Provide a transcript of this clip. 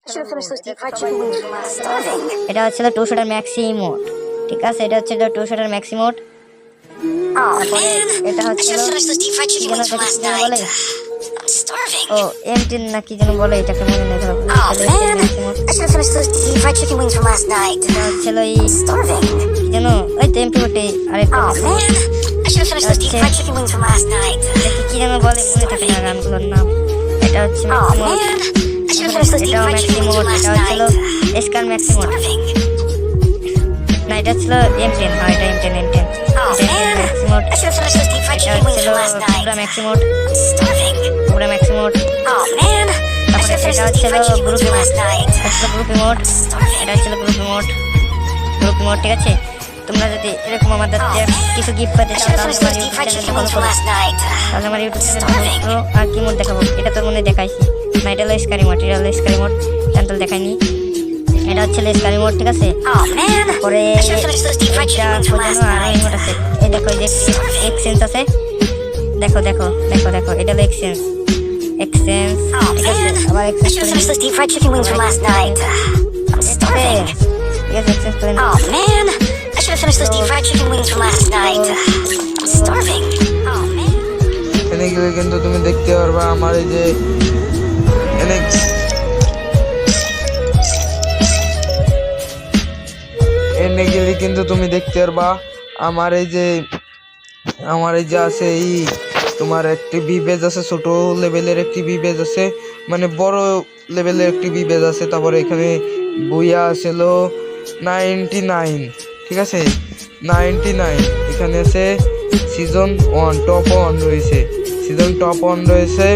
Should have finished those deep fried chicken wings from last starving. এটা হচ্ছে two shutter maxi mode, ঠিক আছে? এটা হচ্ছে two shutter maxi mode. Oh man, এটা I হচ্ছে should have finished those deep fried chicken wings from last night. I'm starving. ও M10 না কি যেন বলে, এটাকে মনে নেই ধরো। Oh man, I should have finished those deep fried chicken wings from last night. এটা হচ্ছে এই I'm starving. কি যেন ওই তো MP40 আরেকটা Oh man, I should have finished those deep fried chicken wings from last night. এটাকে কি যেন বলে, মনে থাকে না গানগুলোর নাম। এটা হচ্ছে Oh maxi mode, man, I should have finished those deep এটাও fried maxi chicken wings mode, from last এটা হচ্ছে night. এসকার ম্যাক্সি মোড। Starving. না এটা হচ্ছে M10, হয় এটা M10 Oh man, maxi mode. I should have finished those deep fried এটা chicken wings হচ্ছে from last night. পুরা ম্যাক্সি মোড, I'm starving. পুরা maxi mode. Oh man, I should তারপরে have finished এটা those হচ্ছে deep fried chicken wings গ্রুপি from mode, last night. এটা হচ্ছে গ্রুপি mode, এটা হচ্ছে গ্রুপি মোড, গ্রুপি মোড, ঠিক আছে? তোমরা যদি এরকম আমাদের কিছু গিফট পেতে I চাও should have তাহলে finished আমার those deep ইউটিউব fried চ্যানেলটা chicken ফলো wings from করো। last night. তাহলে আমার ইউটিউব চ্যানেল ফলো করো। আর কি মোড দেখাবো, এটা তো মনে দেখাইছি না, এটা হলো স্কারি মোড, এটা হলো স্কারি মোড, চ্যানেল দেখাইনি। এটা হচ্ছে স্কারি মোড, ঠিক আছে? Oh man, পরে I should have finished those deep fried chicken wings from last আরো night. ইমোট আছে, এই দেখো, এই যে এক্সচেঞ্জ আছে, দেখো দেখো দেখো দেখো, এটা হলো এক্সচেঞ্জ, এক্সচেঞ্জ, Oh ঠিক আছে? man, আবার I এক্সচেঞ্জ should have করে finished those deep fried chicken wings from last night. I'm starving. ঠিক আছে, এক্সচেঞ্জ করে Oh man, I should have finished those deep fried chicken wings from last night. I'm starving. Oh man. এনে গেলে কিন্তু তুমি দেখতে পারবা আমার এই যে এনে গেলে কিন্তু তুমি দেখতে পারবা আমার এই যে আছে এই তোমার একটি বিবেজ আছে, ছোট লেভেলের একটি বিবেজ আছে, মানে বড় লেভেলের একটি বিবেজ আছে। তারপরে এখানে বইয়া ছিল 99, ঠিক আছে? 99 এখানে আছে সিজন 1 টপ 1 রয়েছে, সিজন টপ 1 রয়েছে।